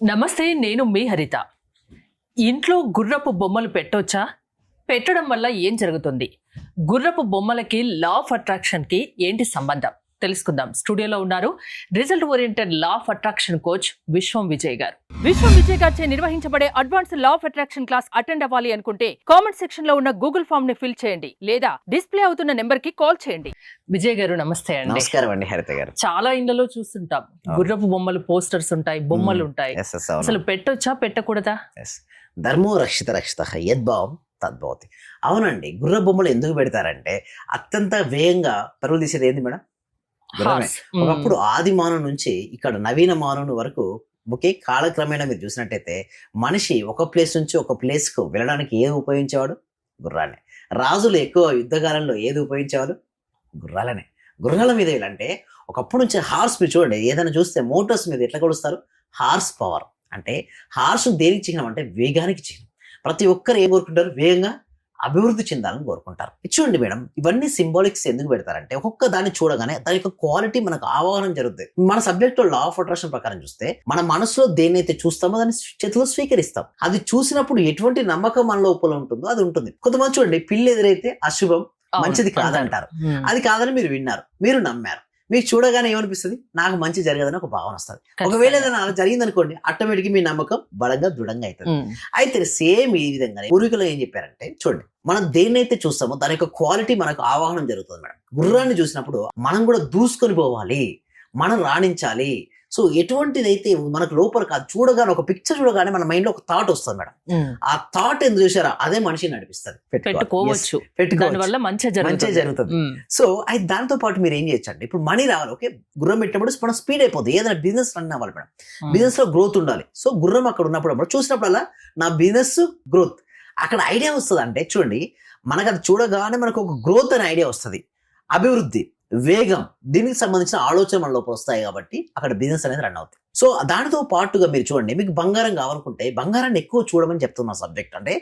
నమస్తే, నేను మీ హరిత. ఇంట్లో గుర్రపు బొమ్మలు పెట్టొచ్చా? పెట్టడం వల్ల ఏం జరుగుతుంది? గుర్రపు బొమ్మలకి లా ఆఫ్ అట్రాక్షన్కి ఏంటి సంబంధం తెలుసుకుందాం. స్టూడియోలో ఉన్నారు result oriented law of attraction coach విశ్వం విజయ్ గారు. విశ్వం విజయ్ గారిచే నిర్వహించబడే advance law of attraction class attend అవ్వాలి అనుకుంటే కామెంట్ సెక్షన్ లో ఉన్న గూగుల్ ఫామ్ ని ఫిల్ చేయండి లేదా డిస్ప్లే అవుతున్న నెంబర్ కి కాల్ చేయండి. విజయ్ గారు నమస్తే అండి. నమస్కారం అండి హరిత గారు. చాలా ఇళ్లలో చూస్తుంటాం గుర్రపు బొమ్మలు, పోస్టర్స్ ఉంటాయి, బొమ్మలు ఉంటాయి. అసలు పెట్టొచ్చా, పెట్టకూడదా? ధర్మో రక్షిత రక్షిత యద్భావం తద్భవతి. అవునండి, గుర్ర బొమ్మలు ఎందుకు పెడతారంటే అత్యంత వేగంగా పరుగులు తీసేది ఏంది మేడం? గుర్రమే. ఒకప్పుడు ఆది మానవు నుంచి ఇక్కడ నవీన మానవుని వరకు ఒకే కాలక్రమేణా మీరు చూసినట్టయితే మనిషి ఒక ప్లేస్ నుంచి ఒక ప్లేస్ కు వెళ్ళడానికి ఏది ఉపయోగించేవాడు? గుర్రాన్ని. రాజులు ఎక్కువ యుద్ధకాలంలో ఏది ఉపయోగించేవాడు? గుర్రాలనే. గుర్రాల మీద వెళ్ళంటే ఒకప్పుడు నుంచి హార్స్ మీరు చూడండి, ఏదైనా చూస్తే మోటార్స్ మీద ఎట్లా కొలుస్తారు? Horse power. అంటే హార్స్ దేనికి చిహ్నం అంటే వేగానికి చిహ్నం. ప్రతి ఒక్కరు ఏం కోరుకుంటారు? వేగంగా అభివృద్ధి చెందాలని కోరుకుంటారు. చూడండి మేడం, ఇవన్నీ సింబాలిక్స్ ఎందుకు పెడతారంటే ఒక్కొక్క దాన్ని చూడగానే దాని యొక్క క్వాలిటీ మనకు ఆవాహనం జరుగుతుంది. మన సబ్జెక్ట్ లో లా ఆఫ్ అట్రాక్షన్ ప్రకారం చూస్తే మన మనసులో దేన్నైతే చూస్తామో దాన్ని చేతిలో స్వీకరిస్తాం. అది చూసినప్పుడు ఎటువంటి నమ్మకం మన లోపల ఉంటుందో అది ఉంటుంది. కొంతమంది చూడండి, పిల్లి ఎదురైతే అశుభం, మంచిది కాదంటారు. అది కాదని మీరు విన్నారు, మీరు నమ్మారు. మీకు చూడగానే ఏమనిపిస్తుంది? నాకు మంచి జరగదని ఒక భావన వస్తుంది. ఒకవేళ ఏదైనా జరిగింది అనుకోండి, ఆటోమేటిక్ మీ నమ్మకం బలంగా దృఢంగా అవుతుంది. అయితే సేమ్ ఈ విధంగానే పూర్వీకులు ఏం చెప్పారంటే, చూడండి, మనం దేన్నైతే చూస్తామో దాని యొక్క క్వాలిటీ మనకు ఆవాహనం జరుగుతుంది మేడం. గుర్రాన్ని చూసినప్పుడు మనం కూడా దూసుకొని పోవాలి, మనం రాణించాలి. సో ఎటువంటిదైతే మనకు లోపల కాదు, చూడగానే ఒక పిక్చర్ చూడగానే మన మైండ్ లో ఒక థాట్ వస్తుంది మేడం. ఆ థాట్ ఎందుకు చూసారా? అదే మనిషిని నడిపిస్తుంది. పెట్టుకోవచ్చు, మంచి జరుగుతుంది. సో అయితే దాంతో పాటు మీరు ఏం చేయొచ్చండి, ఇప్పుడు మనీ రావాలి. ఓకే, గుర్రం పెట్టినప్పుడు మనం స్పీడ్ అయిపోతుంది. ఏదైనా బిజినెస్ రన్ అవ్వాలి మేడం, బిజినెస్ లో గ్రోత్ ఉండాలి. సో గుర్రం అక్కడ ఉన్నప్పుడు చూసినప్పుడల్లా నా బిజినెస్ గ్రోత్ అక్కడ ఐడియా వస్తుంది. అంటే చూడండి, మనకు అది చూడగానే మనకు ఒక గ్రోత్ అనే ఐడియా వస్తుంది, అభివృద్ధి, వేగం, దీనికి సంబంధించిన ఆలోచన మన లోపల వస్తాయి కాబట్టి అక్కడ బిజినెస్ అనేది రన్ అవుతుంది. సో దానితో పాటుగా మీరు చూడండి, మీకు బంగారం కావాలనుకుంటే బంగారాన్ని ఎక్కువ చూడమని చెప్తున్నా సబ్జెక్ట్. అంటే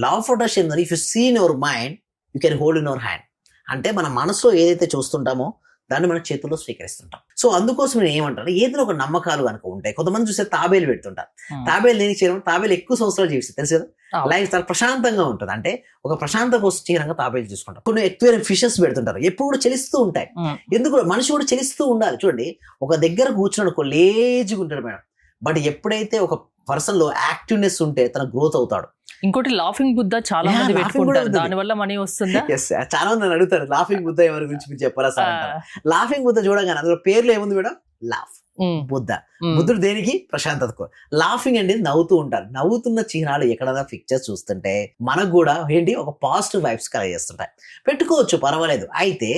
law of attraction, if you see in your mind you can hold in your hand. అంటే మన మనసులో ఏదైతే చూస్తుంటామో దాన్ని మన చేతుల్లో స్వీకరిస్తుంటాం. సో అందుకోసం నేను ఏమంటాను, ఏదైనా ఒక నమ్మకాలు కనుక ఉంటాయి. కొంతమంది చూస్తే తాబేలు పెడుతుంటారు. తాబేలు దేనికి చేయడం? తాబేలు ఎక్కువ సంవత్సరాలు జీవిస్తుంది, తెలుసు కదా. లైఫ్ చాలా ప్రశాంతంగా ఉంటుంది. అంటే ఒక ప్రశాంత కోసం చిహ్నంగా తాబేలు చూసుకుంటాం. కొన్ని ఎక్కువ ఫిషెస్ పెడుతుంటారు, ఎప్పుడు కూడా చెలిస్తూ ఉంటాయి. ఎందుకు? మనిషి కూడా చెలిస్తూ ఉండాలి. చూడండి, ఒక దగ్గర కూర్చున్నాడు లేజీగా ఉంటాడు మేడం, బట్ ఎప్పుడైతే ఒక పర్సన్ లో యాక్టివ్నెస్ ఉంటే తన గ్రోత్ అవుతాడు. ఇంకోటి లాఫింగ్ బుద్ధ చాలా మంది పెట్టుకుంటారు, దాని వల్ల మనీ వస్తుందా? చాలా మంది అడుగుతారు, లాఫింగ్ బుద్ధ ఎవరి గురించి మీరు చెప్పారా సార్? లాఫింగ్ బుద్ధ చూడగానే అందులో పేర్లు ఏముంది మేడం? లాఫ్, బుద్ధ. బుద్ధుడు దేనికి? ప్రశాంతతకు. లాఫింగ్ అంటే నవ్వుతూ ఉంటారు. నవ్వుతున్న చిహ్నాలు ఎక్కడైనా పిక్చర్స్ చూస్తుంటే మనకు కూడా ఏంటి, ఒక పాజిటివ్ వైబ్స్ కలెక్ట్ చేస్తుంటాయి. పెట్టుకోవచ్చు, పర్వాలేదు. అయితే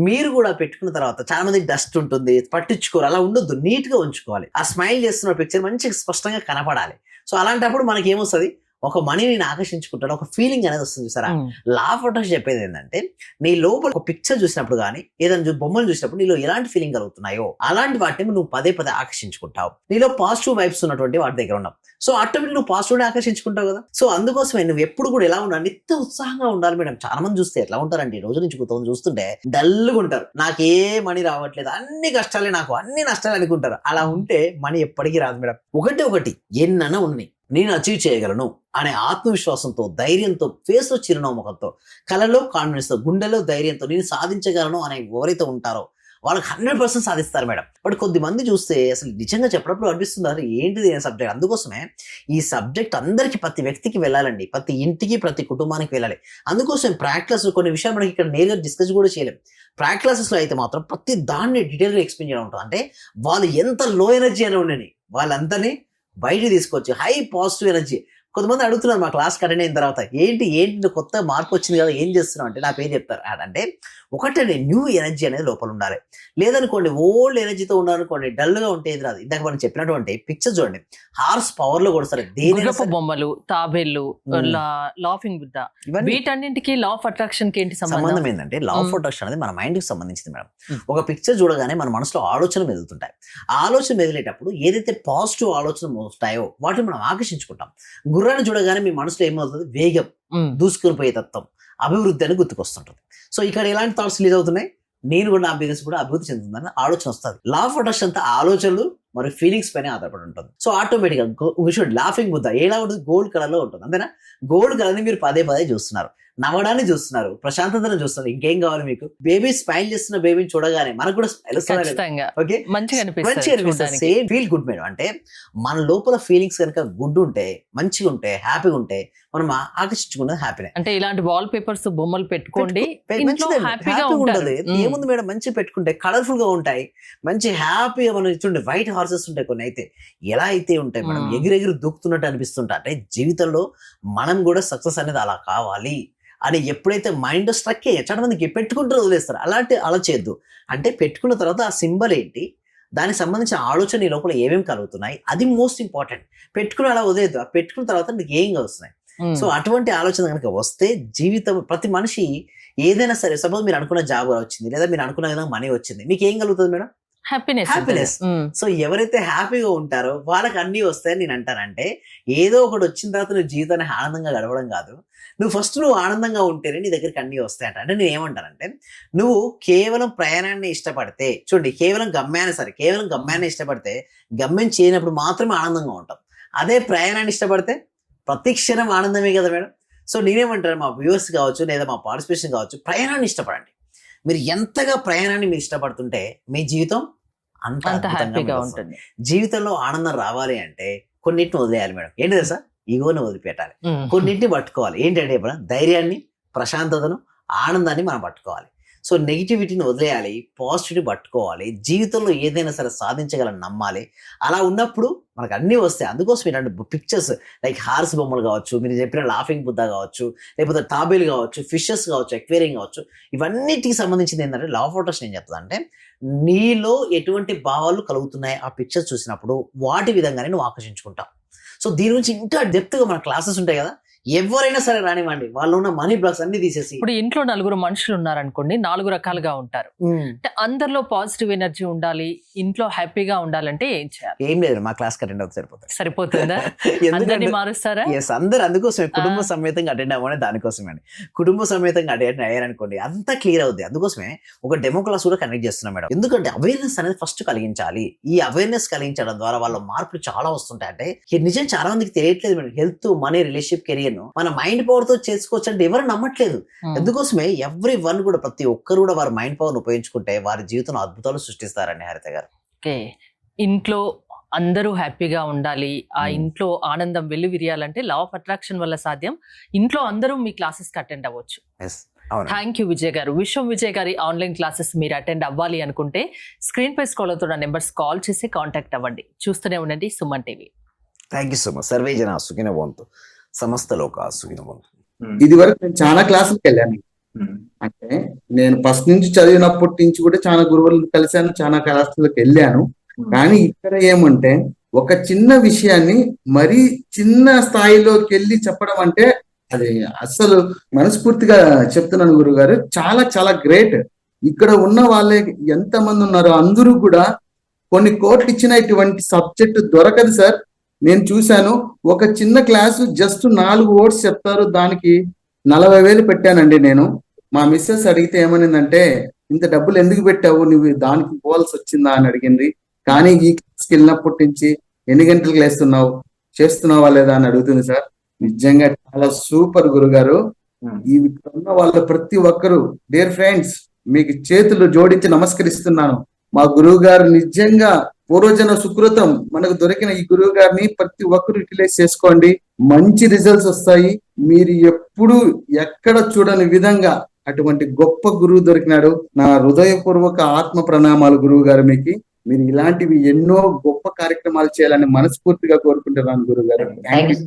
మీరు కూడా పెట్టుకున్న తర్వాత చాలా మందికి డస్ట్ ఉంటుంది, పట్టించుకోరు. అలా ఉండొద్దు, నీట్ గా ఉంచుకోవాలి. ఆ స్మైల్ చేస్తున్న పిక్చర్ మంచిగా స్పష్టంగా కనపడాలి. సో అలాంటప్పుడు మనకి ఏమొస్తుంది? ఒక మనీని ఆకర్షించుకుంటాడు, ఒక ఫీలింగ్ అనేది వస్తుంది. చూసారా? లా ఆఫ్ అట్రాక్షన్ చెప్పేది ఏంటంటే, నీ లోపల ఒక పిక్చర్ చూసినప్పుడు కానీ ఏదైనా బొమ్మలు చూసినప్పుడు నీలో ఎలాంటి ఫీలింగ్ కలుగుతున్నాయో అలాంటి వాటిని నువ్వు పదే పదే ఆకర్షించుకుంటావు. నీలో పాజిటివ్ వైబ్స్ ఉన్నటువంటి వాటి దగ్గర ఉన్నావు. సో ఆటోమేటిక్ నువ్వు పాజిటివ్ ఆకర్షించుకుంటావు కదా. సో అందుకోసమే నువ్వు ఎప్పుడు కూడా ఎలా ఉండాలి? నిత్య ఉత్సాహంగా ఉండాలి మేడం. చాలా మంది చూస్తే ఎట్లా ఉంటారంటే, ఈ రోజు నుంచి కొంతమంది చూస్తుంటే డల్గా ఉంటారు. నాకే మనీ రావట్లేదు, అన్ని కష్టాలే, నాకు అన్ని నష్టాలు అనుకుంటారు. అలా ఉంటే మనీ ఎప్పటికీ రాదు మేడం. ఒకటి ఎన్నైనా ఉన్నాయి, నేను అచీవ్ చేయగలను అనే ఆత్మవిశ్వాసంతో, ధైర్యంతో, ఫేస్ లో చిరునవ్వుతో, కళలో కాన్ఫిడెన్స్ తో, గుండెలో ధైర్యంతో నేను సాధించగలను అనే ఎవరైతే ఉంటారో వాళ్ళకి 100% సాధిస్తారు మేడం. బట్ కొద్దిమంది చూస్తే అసలు నిజంగా చెప్పినప్పుడు అనిపిస్తుంది, ఏంటిది సబ్జెక్ట్. అందుకోసమే ఈ సబ్జెక్ట్ అందరికి, ప్రతి వ్యక్తికి వెళ్ళాలండి, ప్రతి ఇంటికి, ప్రతి కుటుంబానికి వెళ్ళాలి. అందుకోసం ప్రాక్టీస్ కొన్ని విషయాలు మనకి ఇక్కడ నేరుగా డిస్కస్ కూడా చేయలేం. ప్రాక్టీసెస్ లో అయితే మాత్రం ప్రతి దాన్ని డీటెయిల్ గా ఎక్స్ప్లెయిన్ చేయడం ఉంటుంది. అంటే వాళ్ళు ఎంత లో ఎనర్జీ అని ఉండని వాళ్ళందరినీ బయటికి తీసుకొచ్చి హై పాజిటివ్ ఎనర్జీ. కొంతమంది అడుగుతున్నారు మా క్లాస్ అటెండ్ అయిన తర్వాత, ఏంటి కొత్త మార్పు వచ్చింది కదా, ఏం చేస్తున్నావు అంటే నా పేరు చెప్తారు. అంటే ఒకటండి, న్యూ ఎనర్జీ అనేది లోపల ఉండాలి. లేదనుకోండి ఓల్డ్ ఎనర్జీతో ఉండాలనుకోండి, డల్ గా ఉంటే ఇది రాదు. ఇందాక మనం చెప్పినటువంటి పిక్చర్ చూడండి, హార్స్ పవర్ లో కూడా సరే, బొమ్మలు, తాబేళ్లు, లాఫింగ్ బుద్ధ, వీటన్నింటికి లా ఆఫ్ అట్రాక్షన్ కి ఏంటి సంబంధం? ఏంటంటే లా ఆఫ్ అట్రాక్షన్ అనేది మన మైండ్ కి సంబంధించింది మేడం. ఒక పిక్చర్ చూడగానే మన మనసులో ఆలోచన మెదులుతుంటాయి. ఆలోచన మెదిలేటప్పుడు ఏదైతే పాజిటివ్ ఆలోచన వస్తాయో వాటిని మనం ఆకర్షించుకుంటాం. గుర్రాన్ని చూడగానే మీ మనసులో ఏమవుతుంది? వేగం, దూసుకుని పోయే తత్వం, అభివృద్ధి అని గుర్తుకొస్తుంటుంది. సో ఇక్కడ ఎలాంటి థాట్స్ రిలీజ్ అవుతున్నాయి? నేను కూడా నా బిజినెస్ కూడా అభివృద్ధి చెందుతుందని ఆలోచన వస్తుంది. లా ఆఫ్ అట్రాక్షన్ అంతా ఆలోచనలు మరి ఫీలింగ్స్ పైన ఆధారపడి ఉంటుంది. సో ఆటోమేటిక్గా షుడ్ లాఫింగ్ బుద్ధ ఎలా ఉంటుంది, గోల్డ్ కలర్ లో ఉంటుంది అంతేనా. గోల్డ్ కలర్ ని మీరు పదే పదే చూస్తున్నారు, నవ్వడాన్ని చూస్తున్నారు, ప్రశాంతతను చూస్తున్నారు, ఇంకేం కావాలి మీకు. బేబీ స్మైల్ చేస్తున్న బేబీని చూడగానే మనకు కూడా స్మైల్ వస్తుంది. ఓకే, మంచిగా అనిపిస్తుంది. Same feel good madam. అంటే మన లోపల ఫీలింగ్స్ కనుక గుడ్ ఉంటే, మంచిగా ఉంటే, హ్యాపీగా ఉంటే మనం ఆకర్షించుకున్నది హ్యాపీనే. అంటే ఇలాంటి వాల్ పేపర్స్ బొమ్మలు పెట్టుకోండి, హ్యాపీగా ఉంటుంది. ఏముంది మేడం, మంచి పెట్టుకుంటే కలర్ఫుల్ గా ఉంటాయి, మంచి హ్యాపీగా మనం చూడండి. వైట్ హార్సెస్ ఉంటాయి కొన్ని, అయితే ఎలా అయితే ఉంటాయి మనం ఎగిరెగిరి దూకుతున్నట్టు అనిపిస్తుంటా. అంటే జీవితంలో మనం కూడా సక్సెస్ అనేది అలా కావాలి అని ఎప్పుడైతే మైండ్ స్ట్రక్ అయ్యే చాలా మందికి పెట్టుకుంటారో వదిలేస్తారు. అలా చేయొద్దు. అంటే పెట్టుకున్న తర్వాత ఆ సింబల్ ఏంటి, దానికి సంబంధించిన ఆలోచన ఈ లోపల ఏమేమి కలుగుతున్నాయి, అది మోస్ట్ ఇంపార్టెంట్. పెట్టుకుని అలా వదిలేదు, పెట్టుకున్న తర్వాత నీకు ఏం కలుస్తున్నాయి. సో అటువంటి ఆలోచన కనుక వస్తే జీవితం, ప్రతి మనిషి ఏదైనా సరే, సపోజ్ మీరు అనుకున్న జాబ్ వచ్చింది, లేదా మీరు అనుకున్న విధంగా మనీ వచ్చింది, మీకు ఏం కలుగుతుంది మేడం? హ్యాపీనెస్. సో ఎవరైతే హ్యాపీగా ఉంటారో వాళ్ళకి అన్ని వస్తాయని నేను అంటానంటే, ఏదో ఒకటి వచ్చిన తర్వాత నువ్వు జీవితాన్ని ఆనందంగా గడవడం కాదు, నువ్వు ఆనందంగా ఉంటేనే నీ దగ్గరికి అన్ని వస్తాయంట. అంటే నేను ఏమంటానంటే, నువ్వు కేవలం ప్రయాణాన్ని ఇష్టపడితే, చూడండి, కేవలం గమ్యాన్ని ఇష్టపడితే గమ్యం చేయనప్పుడు మాత్రమే ఆనందంగా ఉంటాం. అదే ప్రయాణాన్ని ఇష్టపడితే ప్రతి క్షణం ఆనందమే కదా మేడం. సో నేనేమంటాను, మా వ్యూవర్స్ కావచ్చు లేదా మా పార్టిసిపేషన్ కావచ్చు, ప్రయాణాన్ని ఇష్టపడండి. మీరు ఎంతగా ప్రయాణాన్ని మీరు ఇష్టపడుతుంటే మీ జీవితం అంత హ్యాపీగా ఉంటుంది. జీవితంలో ఆనందం రావాలి అంటే కొన్నింటిని వదిలేయాలి మేడం. ఏంటి తెలుసా? ఈగోని వదిలిపెట్టాలి, కొన్నింటిని పట్టుకోవాలి. ఏంటంటే ధైర్యాన్ని, ప్రశాంతతను, ఆనందాన్ని మనం పట్టుకోవాలి. సో నెగిటివిటీని వదిలేయాలి, పాజిటివిటీ పట్టుకోవాలి. జీవితంలో ఏదైనా సరే సాధించగలని నమ్మాలి. అలా ఉన్నప్పుడు మనకు అన్నీ వస్తాయి. అందుకోసం ఏంటంటే పిక్చర్స్ లైక్ హార్స్ బొమ్మలు కావచ్చు, మీరు చెప్పిన లాఫింగ్ బుద్ధ కావచ్చు, లేకపోతే తాబేలు కావచ్చు, ఫిషెస్ కావచ్చు, ఎక్వేరియం కావచ్చు, ఇవన్నిటికి సంబంధించింది ఏంటంటే లా ఆఫ్ అట్రాక్షన్ ఏం చెప్తుంది అంటే, నీలో ఎటువంటి భావాలు కలుగుతున్నాయి ఆ పిక్చర్స్ చూసినప్పుడు వాటి విధంగానే నువ్వు ఆకర్షించుకుంటావు. సో దీని నుంచి ఇంకా డెప్త్గా మన క్లాసెస్ ఉంటాయి కదా, ఎవరైనా సరే రానివ్వండి, వాళ్ళు ఉన్న మనీ బ్లాక్స్ అన్ని తీసేసి. ఇప్పుడు ఇంట్లో 4 మనుషులు ఉన్నారనుకోండి, 4 రకాలుగా ఉంటారు. అంటే అందరిలో పాజిటివ్ ఎనర్జీ ఉండాలి, ఇంట్లో హ్యాపీగా ఉండాలంటే ఏం చేయాలి? ఏం లేదు, మా క్లాస్ అటెండ్ అవుతుంది, సరిపోతుందా? అందరినీ మారుస్తారా? అందరు అందుకోసమే కుటుంబ సమేతంగా అటెండ్ అవ్వనే, దానికోసమే అండి. కుటుంబ సమేతంగా అటెండ్ అయ్యారనుకోండి, అంతా క్లియర్ అవుతుంది. అందుకోసమే ఒక డెమో క్లాస్ కూడా కండక్ట్ చేస్తున్నాం మేడం. ఎందుకంటే అవేర్నెస్ అనేది ఫస్ట్ కలిగించాలి. ఈ అవేర్నెస్ కలిగించడం ద్వారా వాళ్ళ మార్పులు చాలా వస్తుంటాయి. అంటే నిజం చాలా మందికి తెలియట్లేదు madam. Health, money, relationship, career మన మైండ్ పవర్ తో చేసుకోవచ్చు అంటే ఎవరు నమ్మట్లేదు. అందుకోసమే ఎవ్రీ వన్ కూడా, ప్రతి ఒక్కరు కూడా వారి మైండ్ పవర్ ఉపయోగించుకుంటే వారి జీవితంలో అద్భుతాలు సృష్టిస్తారండి హరిత గారు. ఇంట్లో అందరూ హ్యాపీగా ఉండాలి, ఆ ఇంట్లో ఆనందం వెల్లువిరియాలంటే లా ఆఫ్ అట్రాక్షన్ వల్ల సాధ్యం. ఇంట్లో అందరూ మీ క్లాసెస్ కి అటెండ్ అవ్వచ్చు. థ్యాంక్ యూ విజయ్ గారు. విజయ్ గారి ఆన్లైన్ క్లాసెస్ మీరు అటెండ్ అవ్వాలి అనుకుంటే స్క్రీన్ పై స్క్రోల్ అవుతున్న నెంబర్స్ కాల్ చేసి కాంటాక్ట్ అవ్వండి. చూస్తూనే ఉండండి Suman TV. Thank you so much. Survey జన సుఖినో భవంతు, సమస్త లోకా సుఖినో భవంతు. ఇది వరకు నేను చాలా క్లాసులకు వెళ్ళాను. అంటే నేను ఫస్ట్ నుంచి చదివినప్పటి నుంచి కూడా చాలా గురువులను కలిశాను, చాలా క్లాసులకు వెళ్ళాను. కానీ ఇక్కడ ఏమంటే, ఒక చిన్న విషయాన్ని మరీ చిన్న స్థాయిలోకి వెళ్ళి చెప్పడం అంటే అది అస్సలు మనస్ఫూర్తిగా చెప్తున్నాను గురువు గారు, చాలా చాలా గ్రేట్. ఇక్కడ ఉన్న వాళ్ళే ఎంతమంది ఉన్నారో అందరూ కూడా కొన్ని కోట్లు ఇచ్చిన ఇటువంటి సబ్జెక్ట్ దొరకదు సార్. నేను చూశాను, ఒక చిన్న క్లాసు జస్ట్ 4 words చెప్తారు, దానికి 40,000 పెట్టానండి నేను. మా మిస్సెస్ అడిగితే ఏమనిందంటే, ఇంత డబ్బులు ఎందుకు పెట్టావు, నువ్వు దానికి పోవాల్సి వచ్చిందా అని అడిగింది. కానీ ఈ క్లాస్కి వెళ్ళినప్పటి నుంచి ఎన్ని గంటలకు లేస్తున్నావు, చేస్తున్నావా లేదా అని అడుగుతుంది సార్. నిజంగా చాలా సూపర్ గురుగారు. ఈ ఉన్న వాళ్ళ ప్రతి ఒక్కరు, డియర్ ఫ్రెండ్స్, మీకు చేతులు జోడించి నమస్కరిస్తున్నాను. మా గురువు గారు నిజంగా పూర్వజన సుకృతం. మనకు దొరికిన ఈ గురువు గారిని ప్రతి ఒక్కరు యూటిలైజ్ చేసుకోండి, మంచి రిజల్ట్స్ వస్తాయి. మీరు ఎప్పుడు ఎక్కడ చూడని విధంగా అటువంటి గొప్ప గురువు దొరికినాడు. నా హృదయపూర్వక ఆత్మ ప్రణామాలు గురువు గారు మీకు. మీరు ఇలాంటివి ఎన్నో గొప్ప కార్యక్రమాలు చేయాలని మనస్ఫూర్తిగా కోరుకుంటున్నాను గురువు గారు. Thank you.